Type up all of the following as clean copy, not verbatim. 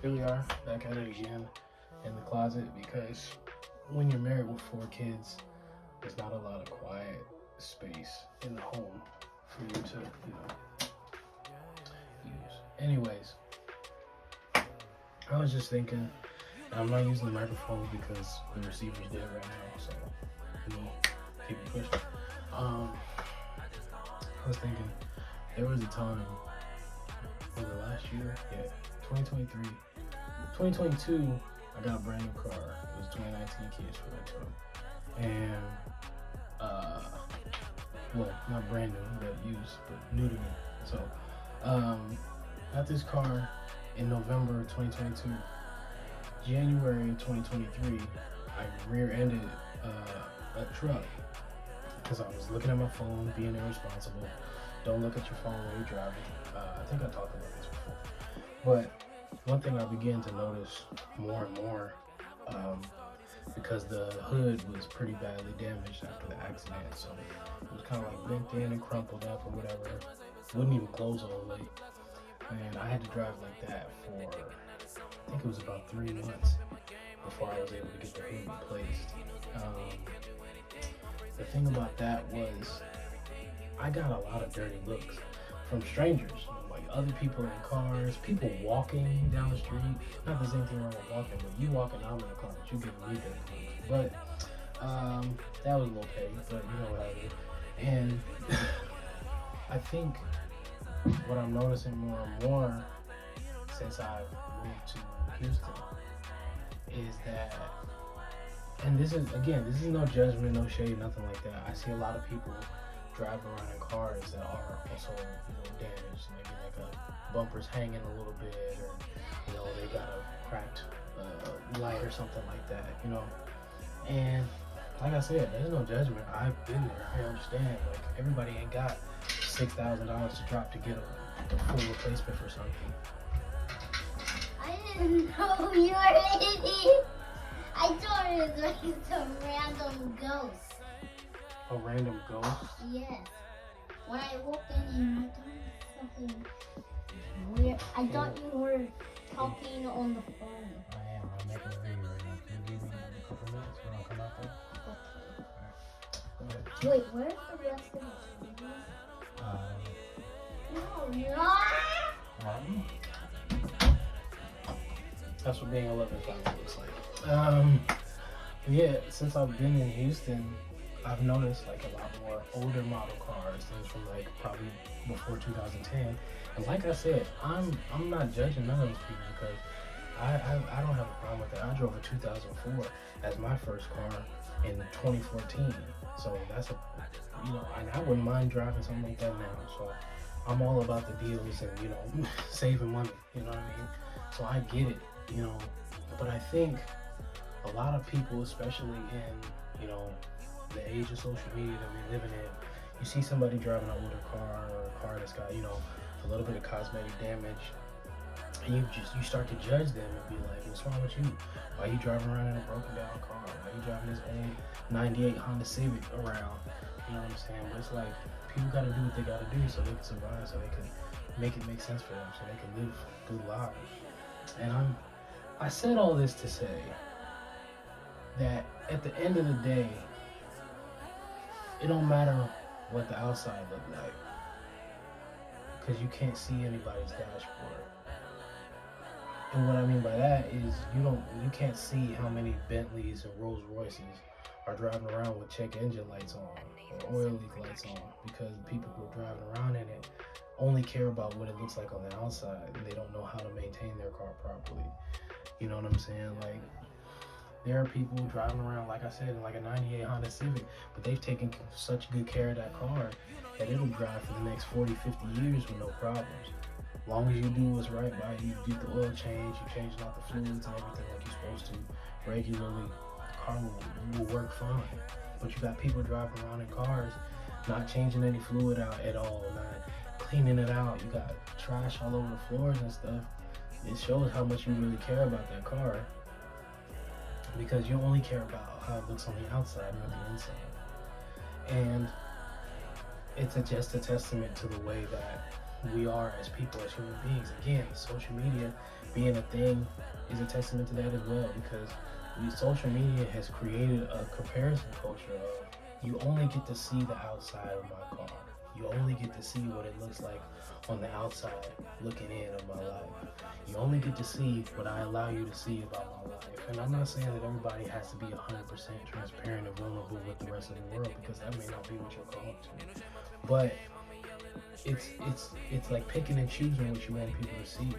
Here we are, back at it again in the closet because when you're married with 4 kids, there's not a lot of quiet space in the home for you to, use. Anyways, I was just thinking, and I'm not using the microphone because the receiver's dead right now, so keep it pushing. I was thinking there was a time, was it last year? Yeah, 2023. 2022, I got a brand new car. It was 2019 Kia Sorento. And, well, not brand new, but used, but new to me. So, got this car in November 2022. January 2023, I rear-ended a truck because I was looking at my phone, being irresponsible. Don't look at your phone when you're driving. I think I talked about this before. But one thing I began to notice more and more, because the hood was pretty badly damaged after the accident, so it was kind of like bent in and crumpled up or whatever. Wouldn't even close all the way. And I had to drive like that for, I think it was about 3 months before I was able to get the hood replaced. The thing about that was I got a lot of dirty looks from strangers, like other people in cars, people walking down the street. Not there's anything wrong with walking, but you walking out in the car, but you give me dirty looks. But that was a little petty, but you know what I mean. And I think what I'm noticing more and more since I've moved to Houston is that, and this is no judgment, no shade, nothing like that. I see a lot of people driving around in cars that are also damaged, maybe like a bumper's hanging a little bit, or they got a cracked light or something like that, And like I said, there's no judgment. I've been there. I understand. Like everybody ain't got $6,000 to drop to get a full replacement for something. I didn't know you were an idiot. I thought it was like some random ghost. A random ghost? Yes. When I walked in, I thought it was something weird. I thought you were talking on the phone. I am. I'm making a video right now. Can you give me a couple minutes when I come out there? Okay. Wait, where's the rest of the video? No, you're not. That's what being 11-5 looks like. Yeah, since I've been in Houston, I've noticed like a lot more older model cars, things from like probably before 2010. And like I said, I'm not judging none of those people because I don't have a problem with that. I drove a 2004 as my first car in 2014, so that's and I wouldn't mind driving something like that now. So I'm all about the deals and saving money. You know what I mean? So I get it. But I think a lot of people, especially in the age of social media that we're living in, you see somebody driving an older car or a car that's got a little bit of cosmetic damage, and you start to judge them and be like, what's wrong with you? Why are you driving around in a broken down car? Why are you driving this old 98 Honda Civic around? You know what I'm saying? But it's like people got to do what they got to do so they can survive, so they can make it make sense for them, so they can live good lives. And I said all this to say that at the end of the day, it don't matter what the outside look like, because you can't see anybody's dashboard. And what I mean by that is you can't see how many Bentleys and Rolls Royces are driving around with check engine lights on or oil leak lights on, because the people who are driving around in it only care about what it looks like on the outside, and they don't know how to maintain their car properly. You know what I'm saying? Like, there are people driving around, like I said, in like a 98 Honda Civic, but they've taken such good care of that car that it'll drive for the next 40, 50 years with no problems. As long as you do what's right by you, get the oil change, you change out the fluids and everything like you're supposed to regularly, the car will work fine. But you got people driving around in cars, not changing any fluid out at all, not cleaning it out. You got trash all over the floors and stuff. It shows how much you really care about that car, because you only care about how it looks on the outside, not the inside. And it's just a testament to the way that we are as people, as human beings. Again, social media being a thing is a testament to that as well, because social media has created a comparison culture of you only get to see the outside of my car. You only get to see what it looks like on the outside looking in of my life. You only get to see what I allow you to see about my life. And I'm not saying that everybody has to be 100% transparent and vulnerable with the rest of the world, because that may not be what you're called to. But it's like picking and choosing what you want people to see.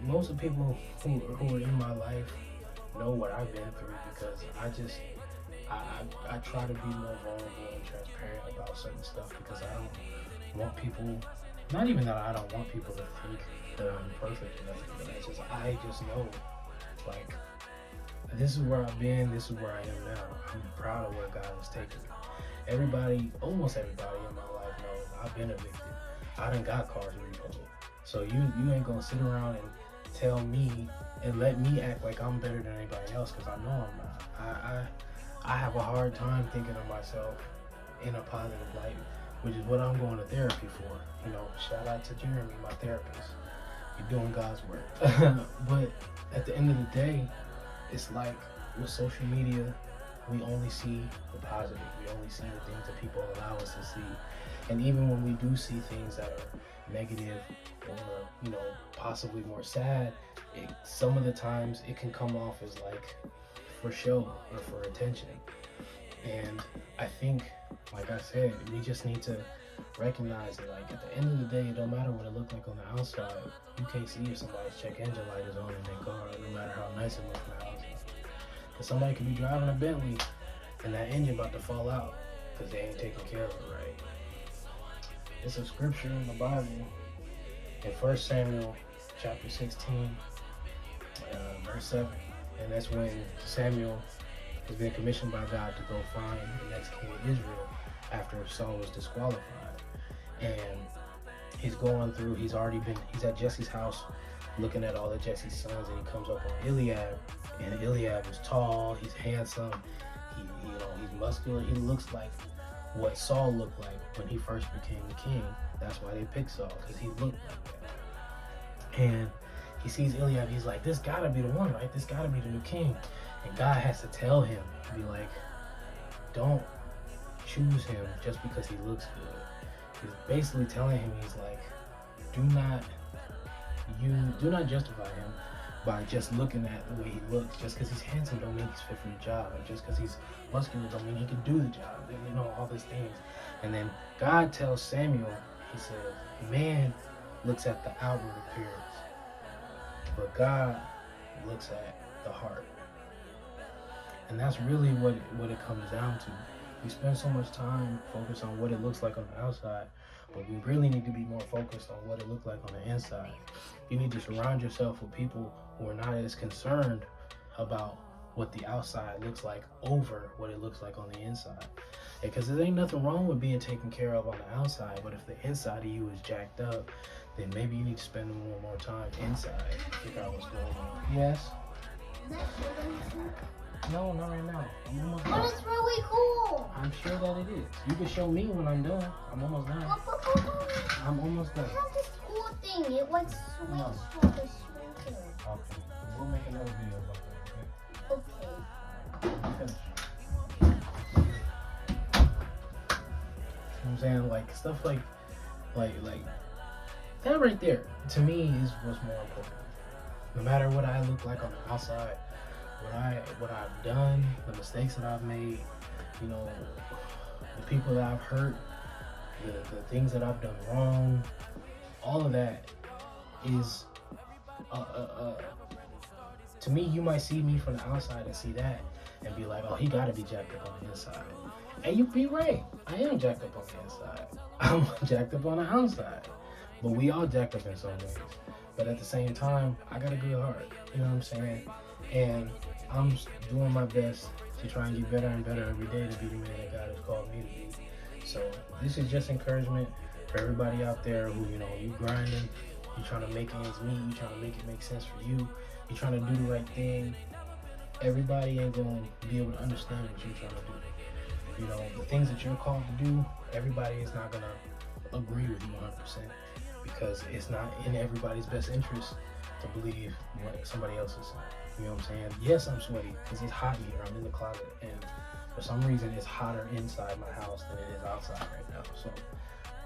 Most of the people who are in my life know what I've been through, because I try to be more vulnerable and transparent about certain stuff, because I don't want people, not even that I don't want people to think that I'm perfect or nothing, but I just know, like, this is where I've been, this is where I am now. I'm proud of where God has taken me. Almost everybody in my life knows I've been evicted. I done got cars repoed. So you ain't gonna sit around and tell me and let me act like I'm better than anybody else, because I know I'm not. I have a hard time thinking of myself in a positive light, which is what I'm going to therapy for. You know, shout out to Jeremy, my therapist. You're doing God's work. But at the end of the day, it's like with social media, we only see the positive. We only see the things that people allow us to see. And even when we do see things that are negative or, you know, possibly more sad, some of the times it can come off as like for show or for attention. And I think, like I said, we just need to recognize that, like, at the end of the day, it don't matter what it looked like on the outside. You can't see if somebody's check engine light is on in their car, no matter how nice it looks on the outside. Because somebody could be driving a Bentley and that engine about to fall out because they ain't taking care of it right. It's a scripture in the Bible in 1 Samuel chapter 16, verse 7. And that's when Samuel has been commissioned by God to go find the next king of Israel after Saul was disqualified. And he's going through, he's at Jesse's house looking at all of Jesse's sons, and he comes up on Eliab. And Eliab is tall, he's handsome, he's muscular, he looks like what Saul looked like when he first became the king. That's why they picked Saul, because he looked like that. And he sees Eliab, he's like, this gotta be the one, right? This gotta be the new king. And God has to tell him, be like, don't choose him just because he looks good. He's basically telling him, he's like, do not justify him by just looking at the way he looks. Just because he's handsome don't mean he's fit for the job. And just because he's muscular don't mean he can do the job. You know, all these things. And then God tells Samuel, he says, man looks at the outward appearance, but God looks at the heart. And that's really what it comes down to. We spend so much time focused on what it looks like on the outside, but we really need to be more focused on what it looks like on the inside. You need to surround yourself with people who are not as concerned about what the outside looks like over what it looks like on the inside. Because there ain't nothing wrong with being taken care of on the outside, but if the inside of you is jacked up, then maybe you need to spend more time inside to figure out what's going on. Yes? No, not right now. I'm almost done. But it's really cool. I'm sure that it is. You can show me when I'm done. I'm almost done. I'm almost done. I have this cool thing. It like swings No. from the swinker. Okay. We'll make another video about that, Okay. okay? Finish. You know what I'm saying? Like, stuff like that right there, to me, is what's more important. No matter what I look like on the outside, what I've done, the mistakes that I've made, you know, the people that I've hurt, the things that I've done wrong, all of that is, to me, you might see me from the outside and see that and be like, oh, he gotta be jacked up on the inside. And you'd be right, I am jacked up on the inside. I'm jacked up on the outside. But we all jacked up in some ways. But at the same time, I got a good heart, you know what I'm saying? And I'm doing my best to try and get better and better every day to be the man that God has called me to be. So this is just encouragement for everybody out there who, you know, you grinding, you trying to make ends meet, you trying to make it make sense for you, you trying to do the right thing. Everybody ain't going to be able to understand what you're trying to do. You know, the things that you're called to do, everybody is not going to agree with you 100% because it's not in everybody's best interest to believe what somebody else is saying. You know what I'm saying? Yes, I'm sweaty because it's hot here. I'm in the closet, and for some reason, it's hotter inside my house than it is outside right now. So,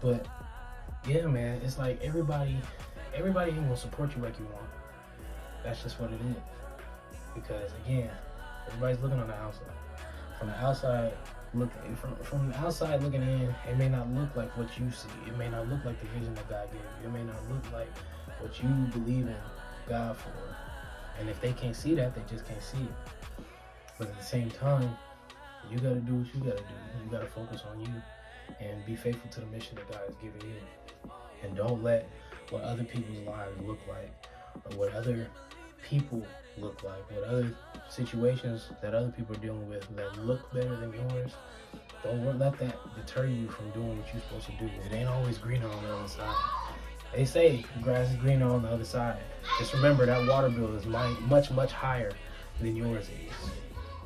but yeah, man, it's like everybody ain't gonna support you like you want. That's just what it is. Because again, everybody's looking on the outside. From the outside looking in, it may not look like what you see. It may not look like the vision that God gave you. It may not look like what you believe in God for. And if they can't see that, they just can't see it. But at the same time, you gotta do what you gotta do. You gotta focus on you and be faithful to the mission that God has given you. And don't let what other people's lives look like, or what other people look like, what other situations that other people are dealing with that look better than yours. Don't let that deter you from doing what you're supposed to do. It ain't always greener on the other side. They say the grass is greener on the other side. Just remember that water bill is much, much higher than yours is,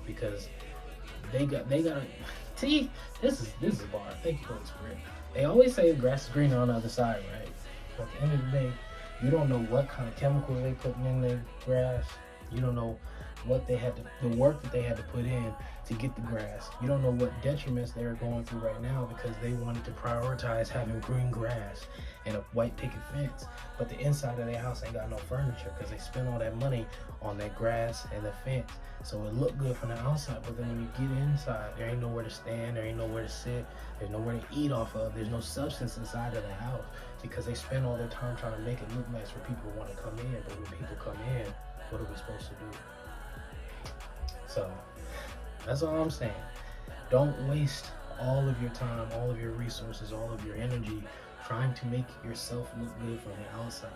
because they got a see, this is a bar. Thank you, Holy Spirit. They always say the grass is greener on the other side, right? But at the end of the day, you don't know what kind of chemicals they putting in their grass. You don't know what the work that they had to put in to get the grass. You don't know what detriments they're going through right now because they wanted to prioritize having green grass and a white picket fence, but the inside of their house ain't got no furniture because they spent all that money on that grass and the fence. So it looked good from the outside, but then when you get inside, there ain't nowhere to stand, there ain't nowhere to sit, there's nowhere to eat off of, there's no substance inside of the house because they spend all their time trying to make it look nice for people who want to come in. But when people come in, what are we supposed to do? So that's all I'm saying. Don't waste all of your time, all of your resources, all of your energy trying to make yourself look good from the outside.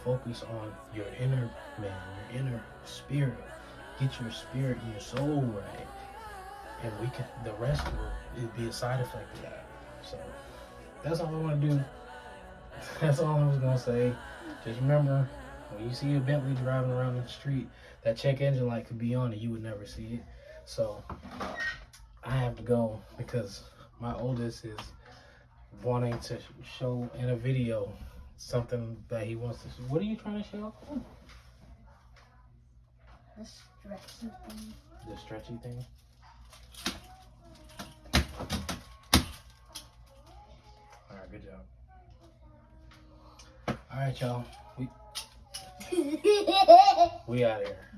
Focus on your inner man, your inner spirit. Get your spirit and your soul right, and the rest will be a side effect of that. So that's all I want to do. That's all I was gonna say. Just remember, when you see a Bentley driving around the street, that check engine light could be on and you would never see it. So I have to go because my oldest is wanting to show in a video something that he wants to see. What are you trying to show? The stretchy thing. The stretchy thing? Alright, good job. Alright, y'all. We out of here.